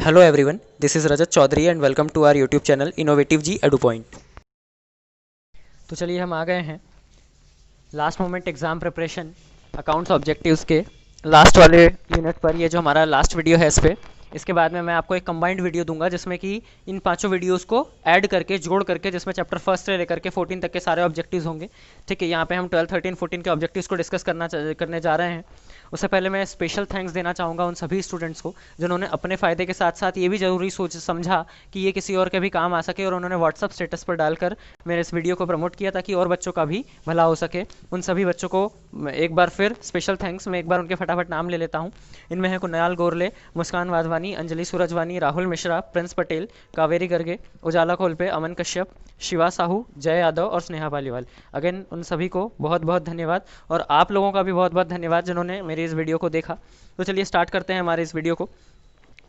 Hello everyone, this is Rajat Chaudhary and welcome to our YouTube channel Innovative G Edu Point। तो चलिए हम आ गए हैं last moment exam preparation accounts objectives के last वाले unit पर। ये जो हमारा लास्ट वीडियो है इस पर, इसके बाद में मैं आपको एक कंबाइंड वीडियो दूंगा जिसमें कि इन पांचों वीडियोस को ऐड करके जोड़ करके, जिसमें चैप्टर फर्स्ट से लेकर के 14 तक के सारे ऑब्जेक्टिव्स होंगे। ठीक है, यहाँ पे हम 12, 13, 14 के ऑब्जेक्टिव्स को डिस्कस करने जा रहे हैं। उससे पहले मैं स्पेशल थैंक्स देना चाहूँगा उन सभी स्टूडेंट्स को जिन्होंने अपने फ़ायदे के साथ साथ ये भी ज़रूरी समझा कि ये किसी और के भी काम आ सके, और उन्होंने व्हाट्सअप स्टेटस पर डालकर मेरे इस वीडियो को प्रमोट किया ताकि और बच्चों का भी भला हो सके। उन सभी बच्चों को एक बार फिर स्पेशल थैंक्स। मैं एक बार उनके फटाफट नाम ले लेता हूँ। इनमें है कुनाल गोरले, मुस्कान वाधवानी, अंजलि सूरजवानी, राहुल मिश्रा, प्रिंस पटेल, कावेरी गर्गे, उजाला खोलपे, अमन कश्यप, शिवा साहू, जय यादव और स्नेहा पालीवाल। अगेन उन सभी को बहुत बहुत धन्यवाद, और आप लोगों का भी बहुत बहुत धन्यवाद जिन्होंने मेरी इस वीडियो को देखा। तो चलिए स्टार्ट करते हैं हमारे इस वीडियो को।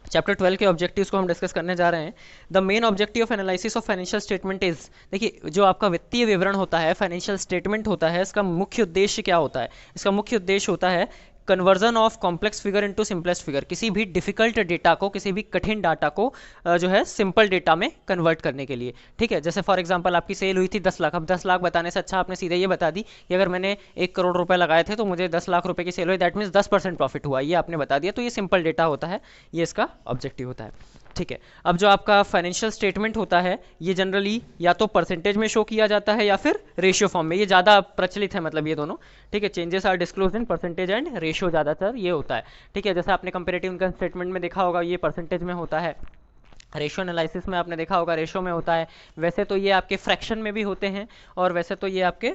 चैप्टर 12 के ऑब्जेक्टिव्स को हम डिस्कस करने जा रहे हैं। The main objective of analysis of financial statement is, देखिए जो आपका वित्तीय विवरण होता है, फाइनेंशियल स्टेटमेंट होता है, इसका मुख्य उद्देश्य क्या होता है? इसका मुख्य उद्देश्य होता है conversion of complex figure into simplest figure. किसी भी डिफिकल्ट डेटा को, किसी भी कठिन डाटा को जो है सिंपल डेटा में कन्वर्ट करने के लिए। ठीक है, जैसे फॉर एग्जांपल आपकी सेल हुई थी 10 लाख। अब 10 लाख बताने से अच्छा आपने सीधे ये बता दी कि अगर मैंने 1 करोड़ रुपए लगाए थे तो मुझे 10 लाख रुपए की सेल हुई, दैट मीन्स 10% प्रॉफिट हुआ, ये आपने बता दिया। तो ये सिंपल डेटा होता है, ये इसका ऑब्जेक्टिव होता है। ठीक है, अब जो आपका फाइनेंशियल स्टेटमेंट होता है ये जनरली या तो परसेंटेज में शो किया जाता है या फिर रेशियो फॉर्म में, ये ज़्यादा प्रचलित है, मतलब ये दोनों। ठीक है, changes are disclose in percentage and ratio, ज़्यादातर ये होता है। ठीक है, जैसे आपने कंपेरेटिव इनकम स्टेटमेंट में देखा होगा ये परसेंटेज में होता है, रेशियो एनालिसिस में आपने देखा होगा रेशियो में होता है। वैसे तो ये आपके फ्रैक्शन में भी होते हैं, और वैसे तो ये आपके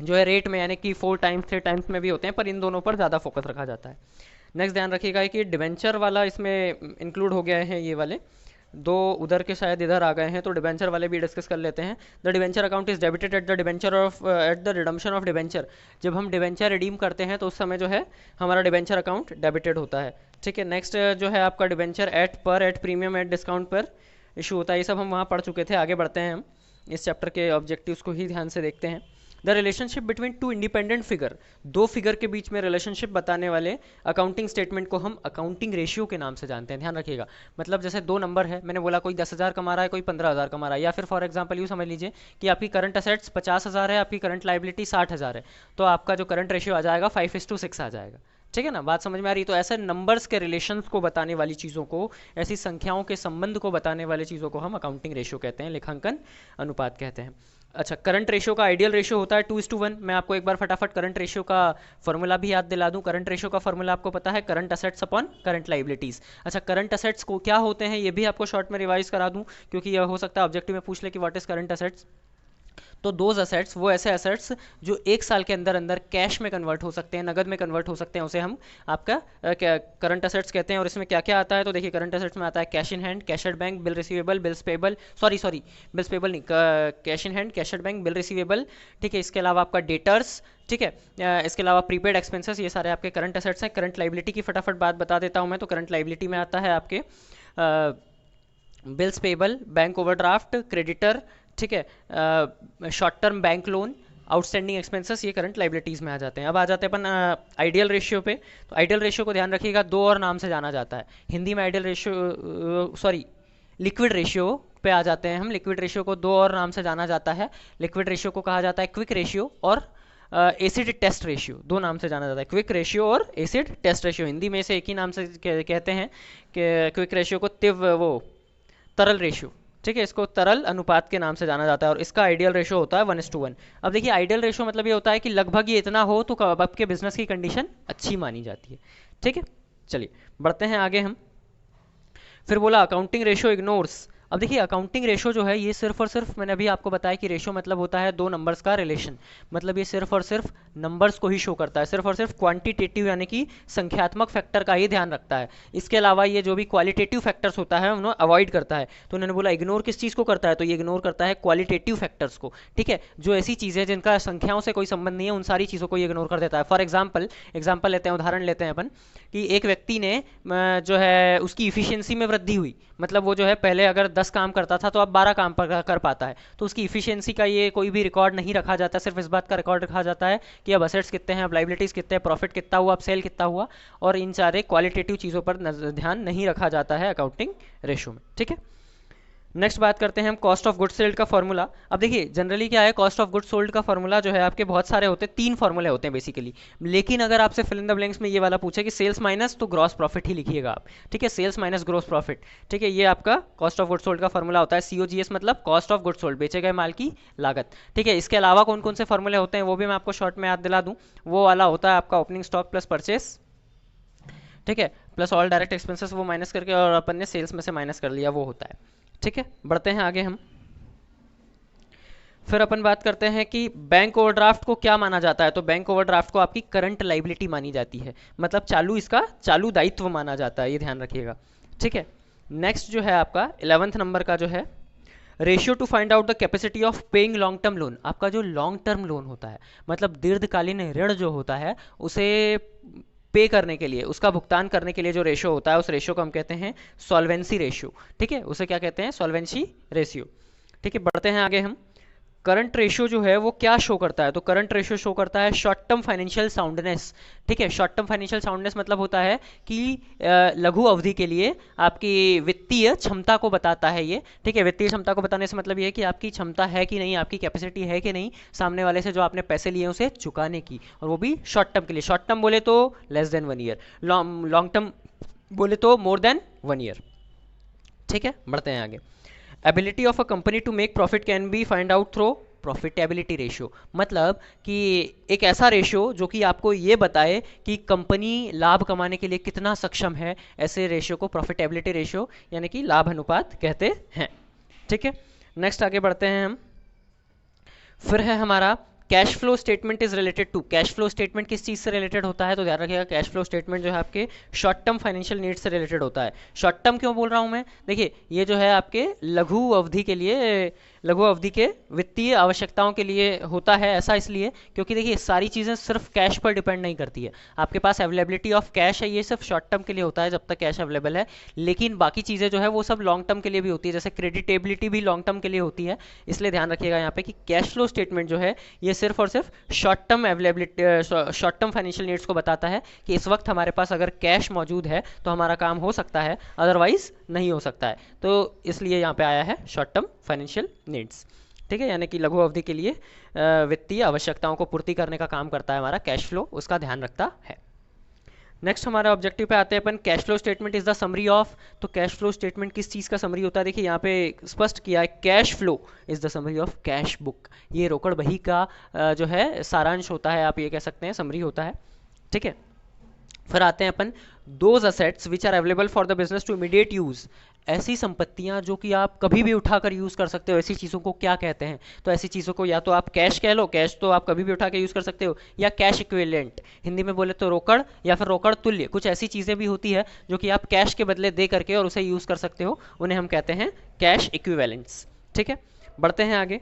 जो है रेट में, यानी कि 4 टाइम्स 3 टाइम्स में भी होते हैं, पर इन दोनों पर ज़्यादा फोकस रखा जाता है। नेक्स्ट ध्यान रखिएगा कि डिवेंचर वाला इसमें इंक्लूड हो गया है, ये वाले दो उधर के शायद इधर आ गए हैं, तो डिवेंचर वाले भी डिस्कस कर लेते हैं। The debenture account is debited at the debenture of at the redemption of debenture. जब हम डिवेंचर रिडीम करते हैं तो उस समय जो है हमारा डिवेंचर अकाउंट डेबिटेड होता है। ठीक है, नेक्स्ट जो है आपका debenture at premium at discount पर इशू होता है। ये सब हम वहाँ पढ़ चुके थे, आगे बढ़ते हैं हम इस चैप्टर के ऑब्जेक्टिव्स को ही ध्यान से देखते हैं। The relationship between two independent figure, दो फिगर के बीच में रिलेशनशिप बताने वाले अकाउंटिंग स्टेटमेंट को हम अकाउंटिंग रेशियो के नाम से जानते हैं। ध्यान रखिएगा, मतलब जैसे दो नंबर है, मैंने बोला कोई 10,000 कमा रहा है, कोई 15,000 कमा रहा है, या फिर फॉर एग्जांपल यूँ समझ लीजिए कि आपकी करंट असेट्स 50,000 है, आपकी करंट लाइबिलिटी 60,000 है, तो आपका जो करंट रेशियो आ जाएगा 5:6 आ जाएगा। ठीक है ना, बात समझ में आ रही? तो ऐसे नंबर्स के रिलेशंस को बताने वाली चीज़ों को, ऐसी संख्याओं के संबंध को बताने वाली चीज़ों को हम अकाउंटिंग रेशियो कहते हैं, लेखांकन अनुपात कहते हैं। अच्छा, करंट रेशियो का आइडियल रेशियो होता है 2:1। मैं आपको एक बार फटाफट करंट रेशियो का फॉर्मूला भी याद दिला दूं। करंट रेशियो का फॉर्मूला आपको पता है, current assets upon current liabilities. अच्छा, करंट असेट्स को क्या होते हैं ये भी आपको शॉर्ट में रिवाइज करा दूं, क्योंकि यह हो सकता है ऑब्जेक्टिव में पूछ ले कि व्हाट इज करंट असेट्स। तो दोज असेट्स, वो ऐसे असेट्स जो 1 साल के अंदर अंदर कैश में कन्वर्ट हो सकते हैं, नगद में कन्वर्ट हो सकते हैं, उसे हम आपका करंट असेट्स कहते हैं। और इसमें क्या क्या आता है, तो देखिए करंट असेट्स में आता है cash in hand, cash at bank, bill receivable, bills payable, sorry bills payable नहीं, cash in hand, cash at bank, bill receivable. ठीक है, इसके अलावा आपका डेटर्स। ठीक है, इसके अलावा प्रीपेड एक्सपेंसेस, ये सारे आपके करंट असेट्स हैं। करंट लाइबिलिटी की फटाफट बात बता देता हूँ मैं, तो करंट लाइबिलिटी में आता है आपके bills payable, bank overdraft, creditor, ठीक है, short term bank loan, outstanding expenses, ये करंट लाइबिलिटीज़ में आ जाते हैं। अब आ जाते हैं अपन आइडियल रेशियो पे। तो आइडियल रेशियो को ध्यान रखिएगा, दो और नाम से जाना जाता है हिंदी में। Ideal ratio, sorry, liquid ratio पे आ जाते हैं हम। लिक्विड रेशियो को दो और नाम से जाना जाता है। लिक्विड रेशियो को कहा जाता है क्विक रेशियो और एसिड टेस्ट रेशियो, दो नाम से जाना जाता है, क्विक रेशियो और एसिड टेस्ट रेशियो। हिंदी में से एक ही नाम से कहते हैं कि क्विक रेशियो को तरल रेशियो। ठीक है, इसको तरल अनुपात के नाम से जाना जाता है, और इसका आइडियल रेशियो होता है 1:1। अब देखिए आइडियल रेशियो मतलब ये होता है कि लगभग ये इतना हो तो आपके बिजनेस की कंडीशन अच्छी मानी जाती है। ठीक है, चलिए बढ़ते हैं आगे हम। फिर बोला अकाउंटिंग रेशियो इग्नोर्स। अब देखिए अकाउंटिंग रेशियो जो है ये सिर्फ और सिर्फ, मैंने अभी आपको बताया कि रेशियो मतलब होता है दो नंबर्स का रिलेशन, मतलब ये सिर्फ और सिर्फ नंबर्स को ही शो करता है, सिर्फ और सिर्फ क्वांटिटेटिव यानी कि संख्यात्मक फैक्टर का ही ध्यान रखता है। इसके अलावा ये जो भी क्वालिटेटिव फैक्टर्स होता है उन्हें अवॉइड करता है। तो उन्होंने बोला इग्नोर किस चीज़ को करता है, तो ये इग्नोर करता है क्वालिटेटिव फैक्टर्स को। ठीक है, जो ऐसी चीज़ें जिनका संख्याओं से कोई संबंध नहीं है, उन सारी चीज़ों को ये इग्नोर कर देता है। फॉर एग्जाम्पल लेते हैं, उदाहरण लेते हैं अपन कि एक व्यक्ति ने जो है उसकी इफिशियंसी में वृद्धि हुई, मतलब वो जो है पहले अगर 10 काम करता था तो अब 12 काम कर पाता है, तो उसकी इफिशियंसी का ये कोई भी रिकॉर्ड नहीं रखा जाता, सिर्फ इस बात का रिकॉर्ड रखा जाता है कि अब असेट्स कितने हैं, अब लाइबिलिटीज़ कितने हैं, प्रॉफिट कितना हुआ, अब सेल कितना हुआ, और इन सारे क्वालिटेटिव चीज़ों पर ध्यान नहीं रखा जाता है अकाउंटिंग रेशो में। ठीक है, नेक्स्ट बात करते हैं हम कॉस्ट ऑफ गुड्स सोल्ड का फॉर्मूला। अब देखिए जनरली क्या है, कॉस्ट ऑफ गुड्स सोल्ड का फॉर्मूला जो है आपके बहुत सारे होते हैं, 3 फॉर्मूले होते हैं बेसिकली, लेकिन अगर आपसे फिल इन द ब्लैंक्स में ये वाला पूछे कि सेल्स माइनस, तो ग्रॉस प्रॉफिट ही लिखिएगा आप। ठीक है, सेल्स माइनस ग्रॉस प्रॉफिट। ठीक है, ये आपका कॉस्ट ऑफ गुड्स सोल्ड का फॉर्मूला होता है। COGS मतलब कॉस्ट ऑफ गुड्स सोल्ड, बेचे गए माल की लागत। ठीक है, इसके अलावा कौन कौन से फॉर्मूले होते हैं वो भी मैं आपको शॉर्ट में याद दिला दूँ। वो वाला होता है आपका ओपनिंग स्टॉक प्लस परचेस, ठीक है, प्लस ऑल डायरेक्ट एक्सपेंसेस वो माइनस करके, और अपन ने सेल्स में से माइनस कर लिया, वो होता है। ठीक है, बढ़ते हैं आगे हम। फिर अपन बात करते हैं कि बैंक ओवरड्राफ्ट को क्या माना जाता है। तो बैंक ओवरड्राफ्ट को आपकी करंट लाइबिलिटी मानी जाती है, मतलब चालू, इसका चालू दायित्व माना जाता है, ये ध्यान रखिएगा। ठीक है, नेक्स्ट जो है आपका 11th नंबर का जो है ratio two find out the capacity of paying long term loan. आपका जो लॉन्ग टर्म लोन होता है, मतलब दीर्घकालीन ऋण जो होता है, उसे पे करने के लिए, उसका भुगतान करने के लिए जो रेशियो होता है, उस रेशियो को हम कहते हैं सॉल्वेंसी रेशियो। ठीक है, उसे क्या कहते हैं, सॉल्वेंसी रेशियो। ठीक है, बढ़ते हैं आगे हम। करंट रेशियो जो है वो क्या शो करता है, तो करंट रेशियो शो करता है शॉर्ट टर्म फाइनेंशियल साउंडनेस। ठीक है, शॉर्ट टर्म फाइनेंशियल साउंडनेस मतलब होता है कि लघु अवधि के लिए आपकी वित्तीय क्षमता को बताता है ये। ठीक है, वित्तीय क्षमता को बताने से मतलब ये है कि आपकी क्षमता है कि नहीं, आपकी कैपेसिटी है कि नहीं सामने वाले से जो आपने पैसे लिए उसे चुकाने की, और वो भी शॉर्ट टर्म के लिए। शॉर्ट टर्म बोले तो less than 1 year, long term बोले तो मोर देन 1 ईयर। ठीक है, बढ़ते हैं आगे। Ability of a company to make profit can be find out through profitability ratio, मतलब कि एक ऐसा रेशियो जो कि आपको ये बताए कि कंपनी लाभ कमाने के लिए कितना सक्षम है, ऐसे रेशियो को प्रॉफिटेबिलिटी रेशियो यानी कि लाभ अनुपात कहते हैं। ठीक है, नेक्स्ट आगे बढ़ते हैं हम। फिर है हमारा cash flow statement is related to. Cash flow statement किस चीज़ से रिलेटेड होता है, तो ध्यान रखिएगा कैश फ्लो स्टेटमेंट जो है आपके शॉर्ट टर्म फाइनेंशियल नीड्स से रिलेटेड होता है। शॉर्ट टर्म क्यों बोल रहा हूँ मैं, देखिए ये जो है आपके लघु अवधि के लिए, लघु अवधि के वित्तीय आवश्यकताओं के लिए होता है। ऐसा इसलिए क्योंकि देखिए सारी चीज़ें सिर्फ कैश पर डिपेंड नहीं करती है, आपके पास अवेलेबिलिटी ऑफ कैश है, ये सिर्फ शॉर्ट टर्म के लिए होता है जब तक कैश अवेलेबल है, लेकिन बाकी चीज़ें जो है वो सब लॉन्ग टर्म के लिए भी होती है, जैसे क्रेडिटेबिलिटी भी लॉन्ग टर्म के लिए होती है। इसलिए ध्यान रखिएगा यहाँ पे कि कैश फ्लो स्टेटमेंट जो है ये सिर्फ और सिर्फ short term availability, short term financial needs को बताता है कि इस वक्त हमारे पास अगर कैश मौजूद है तो हमारा काम हो सकता है, अदरवाइज नहीं हो सकता है। तो इसलिए यहाँ पे आया है शॉर्ट टर्म फाइनेंशियल नीड्स। ठीक है, यानी कि लघु अवधि के लिए वित्तीय आवश्यकताओं को पूर्ति करने का काम करता है हमारा कैश फ्लो, उसका ध्यान रखता है। नेक्स्ट हमारे ऑब्जेक्टिव पे आते हैं अपन। Cash flow statement is the summary of. तो कैश फ्लो स्टेटमेंट किस चीज़ का समरी होता है, देखिए यहाँ पे स्पष्ट किया है, cash flow is the summary of cash book. ये रोकड़ बही का जो है सारांश होता है, आप ये कह सकते हैं समरी होता है। ठीक है, फिर आते हैं अपन those assets which are available for the business to immediate use. ऐसी संपत्तियां जो कि आप कभी भी उठाकर यूज कर सकते हो, ऐसी चीज़ों को क्या कहते हैं, तो ऐसी चीज़ों को या तो आप कैश कह लो, कैश तो आप कभी भी उठा के यूज कर सकते हो, या कैश इक्विवेलेंट, हिंदी में बोले तो रोकड़ या फिर रोकड़ तुल्य। कुछ ऐसी चीज़ें भी होती है जो कि आप कैश के बदले दे करके और उसे यूज कर सकते हो, उन्हें हम कहते हैं कैश इक्विवेलेंट्स। ठीक है, बढ़ते हैं आगे।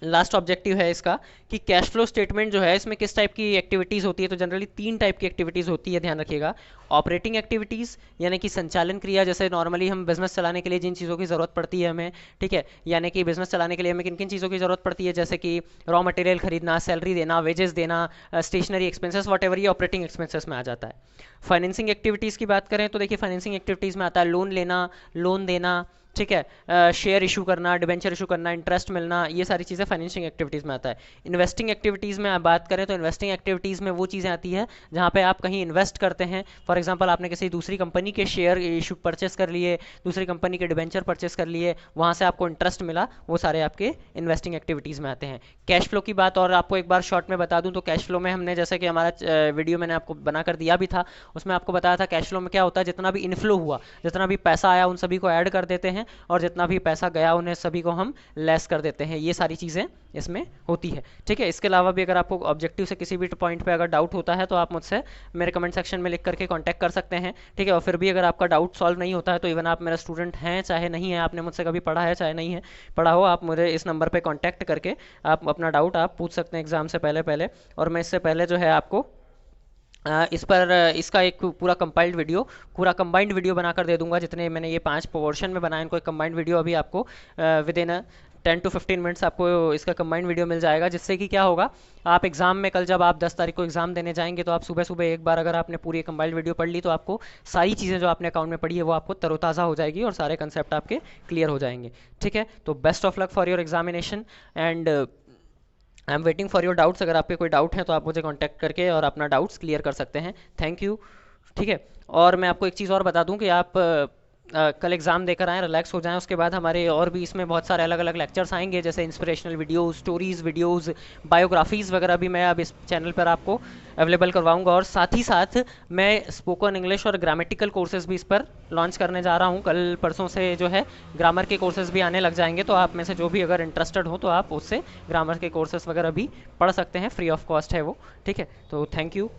लास्ट ऑब्जेक्टिव है इसका कि कैश फ्लो स्टेटमेंट जो है इसमें किस टाइप की एक्टिविटीज़ होती है, तो जनरली 3 टाइप की एक्टिविटीज़ होती है, ध्यान रखिएगा। ऑपरेटिंग एक्टिविटीज़ यानी कि संचालन क्रिया, जैसे नॉर्मली हम बिजनेस चलाने के लिए जिन चीज़ों की ज़रूरत पड़ती है हमें, ठीक है, यानी कि बिजनेस चलाने के लिए हमें किन किन चीज़ों की ज़रूरत पड़ती है, जैसे कि रॉ मटेरियल खरीदना, सैलरी देना, वेजेस देना, स्टेशनरी एक्सपेंसेस, वॉट एवर, ये ऑपरेटिंग एक्सपेंसेस में आ जाता है। फाइनेंसिंग एक्टिविटीज़ की बात करें तो देखिए फाइनेंसिंग एक्टिविटीज़ में आता है लोन लेना, लोन देना, ठीक है, शेयर इशू करना, डिबेंचर इशू करना, इंटरेस्ट मिलना, ये सारी चीज़ें फाइनेंशियल एक्टिविटीज़ में आता है। इन्वेस्टिंग एक्टिविटीज़ में आप बात करें तो इन्वेस्टिंग एक्टिविटीज़ में वो चीज़ें आती है जहाँ पे आप कहीं इन्वेस्ट करते हैं। फॉर एग्जांपल आपने किसी दूसरी कंपनी के शेयर इशू परचेस कर लिए, दूसरी कंपनी के डिबेंचर परचेस कर लिए, वहाँ से आपको इंटरेस्ट मिला, वो सारे आपके इन्वेस्टिंग एक्टिविटीज़ में आते हैं। कैश फ्लो की बात और आपको एक बार शॉर्ट में बता दूँ तो कैश फ्लो में हमने जैसे कि हमारा वीडियो मैंने आपको बना कर दिया भी था, उसमें आपको बताया था कैश फ्लो में क्या होता है, जितना भी इनफ्लो हुआ, जितना भी पैसा आया उन सभी को ऐड कर देते हैं, और जितना भी पैसा गया उन्हें सभी को हम लेस कर देते हैं। ये सारी चीज़ें इसमें होती है। ठीक है, इसके अलावा भी अगर आपको ऑब्जेक्टिव से किसी भी पॉइंट पे अगर डाउट होता है तो आप मुझसे मेरे कमेंट सेक्शन में लिख करके कांटेक्ट कर सकते हैं। ठीक है, और फिर भी अगर आपका डाउट सॉल्व नहीं होता है तो इवन आप मेरा स्टूडेंट हैं चाहे नहीं है, आपने मुझसे कभी पढ़ा है चाहे नहीं है पढ़ा हो, आप मुझे इस नंबर पर कॉन्टैक्ट करके आप अपना डाउट आप पूछ सकते हैं एग्जाम से पहले, और मैं इससे पहले जो है आपको इस पर इसका एक पूरा कंपाइल्ड वीडियो, पूरा कंबाइंड वीडियो बनाकर दे दूंगा। जितने मैंने ये 5 पोर्शन में बनाए इनको एक कंबाइंड वीडियो अभी आपको विद इन 10 to 15 मिनट्स आपको इसका कंबाइंड वीडियो मिल जाएगा। जिससे कि क्या होगा, आप एग्जाम में कल जब आप 10 तारीख को एग्जाम देने जाएंगे तो आप सुबह सुबह एक बार अगर आपने पूरी कंबाइंड वीडियो पढ़ ली तो आपको सारी चीज़ें जो आपने अकाउंट में पढ़ी है वो आपको तरोताज़ा हो जाएगी और सारे कंसेप्ट आपके क्लियर हो जाएंगे। ठीक है, तो best of luck for your examination and I am waiting for your doubts. अगर आपके कोई डाउट है तो आप मुझे कांटेक्ट करके और अपना डाउट्स क्लियर कर सकते हैं। Thank you. ठीक है, और मैं आपको एक चीज़ और बता दूं कि आप कल एग्ज़ाम देकर आएँ, रिलैक्स हो जाएं। उसके बाद हमारे और भी इसमें बहुत सारे अलग अलग लेक्चर्स आएंगे, जैसे inspirational videos, stories videos, biographies वगैरह भी मैं अब इस चैनल पर आपको अवेलेबल करवाऊंगा। और साथ ही साथ मैं स्पोकन इंग्लिश और ग्रामेटिकल कोर्सेज भी इस पर लॉन्च करने जा रहा हूँ। कल परसों से जो है ग्रामर के कोर्सेज भी आने लग जाएंगे, तो आप में से जो भी अगर इंटरेस्टेड हो तो आप उससे ग्रामर के कोर्सेज वगैरह भी पढ़ सकते हैं, फ्री ऑफ कॉस्ट है वो। ठीक है, तो थैंक यू।